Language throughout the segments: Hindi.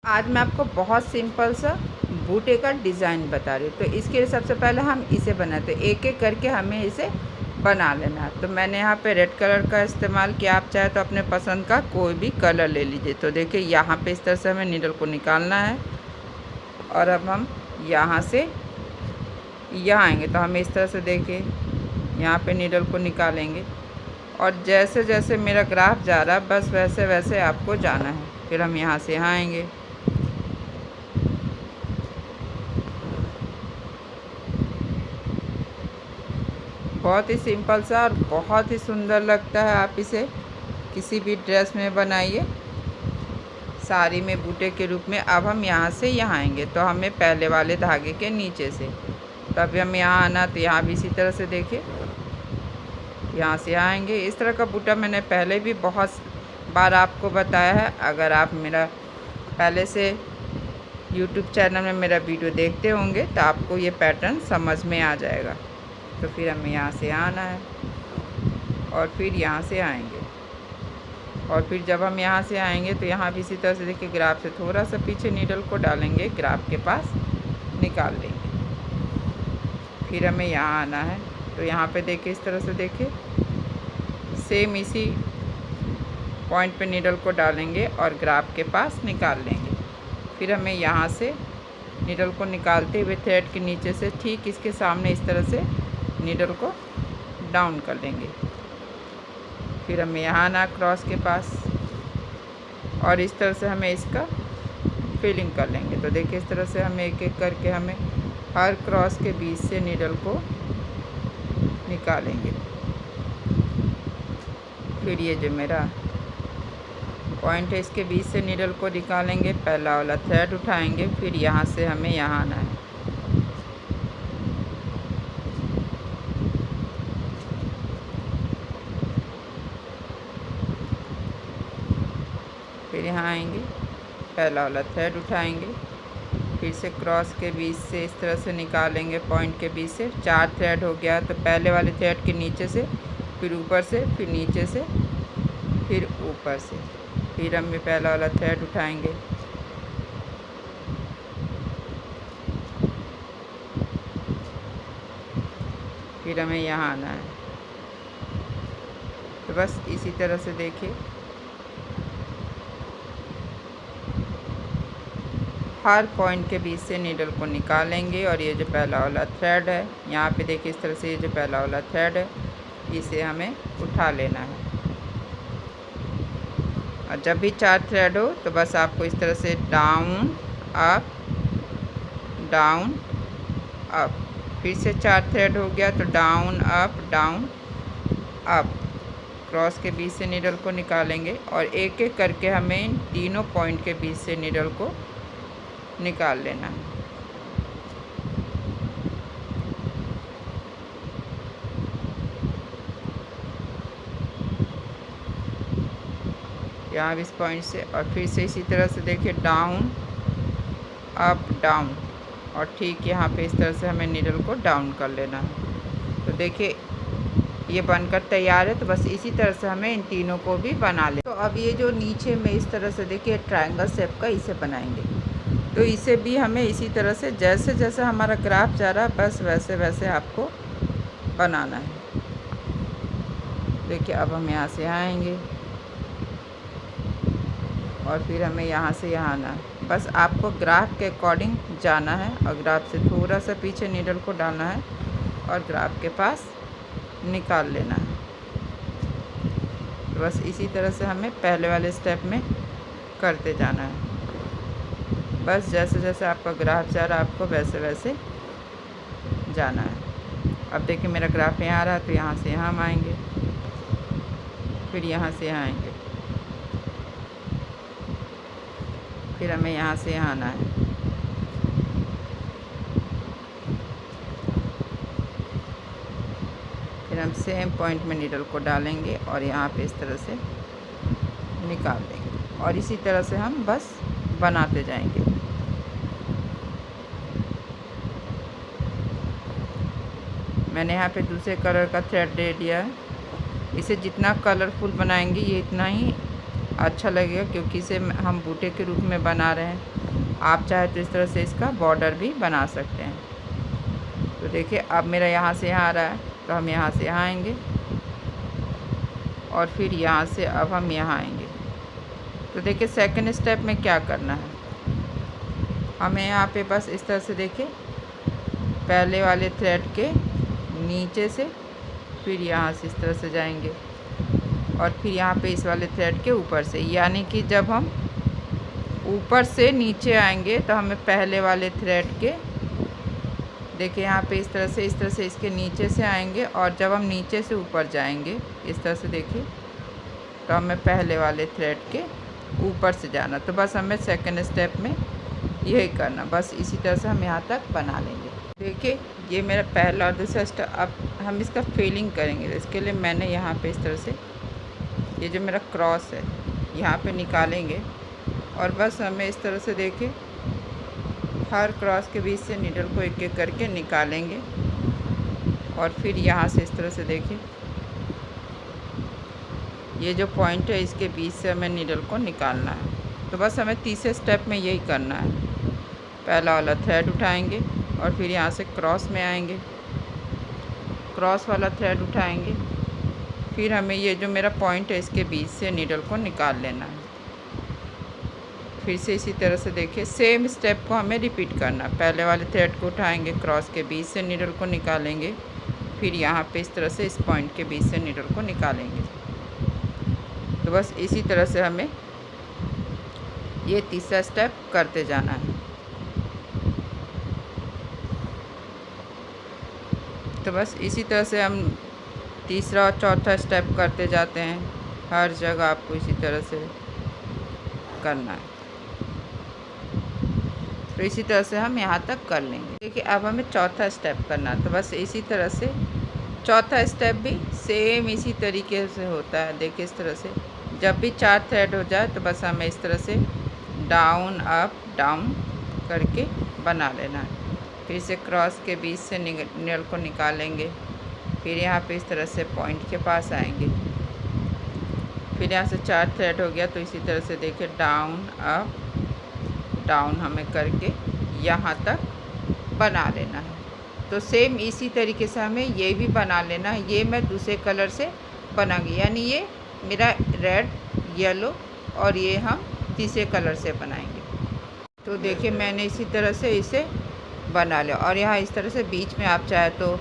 आज मैं आपको बहुत सिंपल सा बूटे का डिज़ाइन बता रही हूँ। तो इसके लिए सबसे पहले हम इसे बनाते हैं, एक एक करके हमें इसे बना लेना है। तो मैंने यहाँ पे रेड कलर का इस्तेमाल किया, आप चाहे तो अपने पसंद का कोई भी कलर ले लीजिए। तो देखिए यहाँ पे इस तरह से हमें नीडल को निकालना है और अब हम यहाँ से यहाँ आएंगे तो हमें इस तरह से देखिए यहाँ पे नीडल को निकालेंगे और जैसे जैसे मेरा ग्राफ जा रहा है बस वैसे वैसे आपको जाना है। फिर हम यहाँ से यहाँ आएंगे, बहुत ही सिंपल सा और बहुत ही सुंदर लगता है। आप इसे किसी भी ड्रेस में बनाइए, साड़ी में बूटे के रूप में। अब हम यहाँ से यहाँ आएंगे तो हमें पहले वाले धागे के नीचे से, तब हम यहाँ आना तो यहाँ भी इसी तरह से देखिए यहाँ से यहाँ आएंगे। इस तरह का बूटा मैंने पहले भी बहुत बार आपको बताया है। अगर आप मेरा पहले से YouTube चैनल में मेरा वीडियो देखते होंगे तो आपको ये पैटर्न समझ में आ जाएगा। तो फिर हमें यहाँ से आना है और फिर यहाँ से आएंगे और फिर जब हम यहाँ से आएंगे तो यहाँ भी इसी तरह से देखिए ग्राफ से थोड़ा सा पीछे नीडल को डालेंगे, ग्राफ के पास निकाल लेंगे। फिर हमें यहाँ आना है तो यहाँ पे देखिए इस तरह से देखिए सेम इसी पॉइंट पे नीडल को डालेंगे और ग्राफ के पास निकाल लेंगे। फिर हमें यहाँ से नीडल को निकालते हुए थ्रेड के नीचे से ठीक इसके सामने इस तरह से नीडल को डाउन कर लेंगे। फिर हमें यहाँ आना क्रॉस के पास और इस तरह से हमें इसका फिलिंग कर लेंगे। तो देखिए इस तरह से हमें एक एक करके हमें हर क्रॉस के बीच से नीडल को निकालेंगे। फिर ये जो मेरा पॉइंट है इसके बीच से नीडल को निकालेंगे, पहला वाला थ्रेड उठाएंगे, फिर यहाँ से हमें यहाँ आना है। फिर यहाँ आएंगे, पहला वाला थ्रेड उठाएंगे, फिर से क्रॉस के बीच से इस तरह से निकालेंगे, पॉइंट के बीच से 4 थ्रेड हो गया। तो पहले वाले थ्रेड के नीचे से, फिर ऊपर से, फिर नीचे से, फिर ऊपर से, फिर हम पहला वाला थ्रेड उठाएंगे, फिर हमें यहाँ आना है। तो बस इसी तरह से देखिए हर पॉइंट के बीच से नीडल को निकालेंगे और ये जो पहला वाला थ्रेड है यहाँ पे देखिए इस तरह से ये जो पहला वाला थ्रेड है इसे हमें उठा लेना है। और जब भी 4 थ्रेड हो तो बस आपको इस तरह से डाउन अप डाउन अप, फिर से 4 थ्रेड हो गया तो डाउन अप, क्रॉस के बीच से नीडल को निकालेंगे और एक एक करके हमें इन तीनों पॉइंट के बीच से नीडल को निकाल लेना है। यहाँ इस पॉइंट से और फिर से इसी तरह से देखिए डाउन अप डाउन और ठीक यहाँ पे इस तरह से हमें नीडल को डाउन कर लेना है। तो देखिए ये बनकर तैयार है। तो बस इसी तरह से हमें इन तीनों को भी बना ले। तो अब ये जो नीचे में इस तरह से देखिए ट्रायंगल शेप का इसे बनाएंगे। तो इसे भी हमें इसी तरह से जैसे जैसे हमारा ग्राफ जा रहा है बस वैसे वैसे आपको बनाना है। देखिए अब हम यहाँ से आएंगे और फिर हमें यहाँ से यहाँ आना है। बस आपको ग्राफ के अकॉर्डिंग जाना है और ग्राफ से थोड़ा सा पीछे नीडल को डालना है और ग्राफ के पास निकाल लेना है। तो बस इसी तरह से हमें पहले वाले स्टेप में करते जाना है। बस जैसे जैसे आपका ग्राफ जा रहा है आपको वैसे वैसे जाना है। अब देखिए मेरा ग्राफ यहाँ आ रहा है तो यहाँ से यहाँ हम आएंगे, फिर यहाँ से यहाँ आएंगे, फिर हमें यहाँ से यहाँ आना है, फिर हम सेम पॉइंट में नीडल को डालेंगे और यहाँ पे इस तरह से निकाल देंगे और इसी तरह से हम बस बनाते जाएंगे। मैंने यहाँ पे दूसरे कलर का थ्रेड दे दिया है। इसे जितना कलरफुल बनाएंगे ये इतना ही अच्छा लगेगा, क्योंकि इसे हम बूटे के रूप में बना रहे हैं। आप चाहे तो इस तरह से इसका बॉर्डर भी बना सकते हैं। तो देखिए अब मेरा यहाँ से यहाँ आ रहा है, तो हम यहाँ से यहाँ आएंगे और फिर यहाँ से अब हम यहाँ आएंगे। तो देखिए सेकंड स्टेप में क्या करना है, हमें यहाँ पे बस इस तरह से देखिए पहले वाले थ्रेड के नीचे से फिर यहाँ से इस तरह से जाएंगे और फिर यहाँ पे इस वाले थ्रेड के ऊपर से, यानी कि जब हम ऊपर से नीचे आएंगे तो हमें पहले वाले थ्रेड के देखिए यहाँ पे इस तरह से इसके नीचे से आएंगे और जब हम नीचे से ऊपर जाएंगे इस तरह से देखिए तो हमें पहले वाले थ्रेड के ऊपर से जाना। तो बस हमें सेकंड स्टेप में यही करना, बस इसी तरह से हम यहाँ तक बना लेंगे। देखिए ये मेरा पहला और दूसरा स्टेप। अब हम इसका फिलिंग करेंगे। इसके लिए मैंने यहाँ पे इस तरह से ये जो मेरा क्रॉस है यहाँ पे निकालेंगे और बस हमें इस तरह से देखिए हर क्रॉस के बीच से नीडल को एक एक करके निकालेंगे और फिर यहाँ से इस तरह से देखिए ये जो पॉइंट है इसके बीच से हमें नीडल को निकालना है। तो बस हमें तीसरे स्टेप में यही करना है। पहला वाला थ्रेड उठाएंगे और फिर यहाँ से क्रॉस में आएंगे, क्रॉस वाला थ्रेड उठाएंगे, फिर हमें ये जो मेरा पॉइंट है इसके बीच से नीडल को निकाल लेना है। फिर से इसी तरह से देखिए सेम स्टेप को हमें रिपीट करना। पहले वाले थ्रेड को उठाएंगे, क्रॉस के बीच से नीडल को निकालेंगे, फिर यहाँ पे इस तरह से इस पॉइंट के बीच से नीडल को निकालेंगे। तो बस इसी तरह से हमें ये तीसरा स्टेप करते जाना है। तो बस इसी तरह से हम तीसरा और चौथा स्टेप करते जाते हैं। हर जगह आपको इसी तरह से करना है। तो इसी तरह से हम यहाँ तक कर लेंगे। देखिए अब हमें चौथा स्टेप करना है। तो बस इसी तरह से चौथा स्टेप भी सेम इसी तरीके से होता है। देखिए इस तरह से जब भी 4 थ्रेड हो जाए तो बस हमें इस तरह से डाउन अप डाउन करके बना लेना है। फिर से क्रॉस के बीच से नीडल को निकालेंगे, फिर यहाँ पे इस तरह से पॉइंट के पास आएंगे, फिर यहाँ से 4 थ्रेड हो गया तो इसी तरह से देखिए डाउन अप डाउन हमें करके यहाँ तक बना लेना है। तो सेम इसी तरीके से हमें ये भी बना लेना है। ये मैं दूसरे कलर से बनाऊंगी, यानी ये मेरा रेड, येलो और ये हम तीसरे कलर से बनाएंगे। तो देखिए मैंने इसी तरह से इसे बना लिया और यहाँ इस तरह से बीच में आप चाहे तो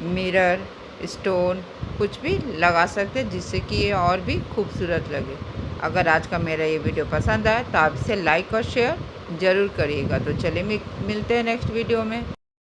मिरर, स्टोन कुछ भी लगा सकते हैं जिससे कि ये और भी खूबसूरत लगे। अगर आज का मेरा ये वीडियो पसंद आए तो आप इसे लाइक और शेयर ज़रूर करिएगा। तो चलिए मिलते हैं नेक्स्ट वीडियो में।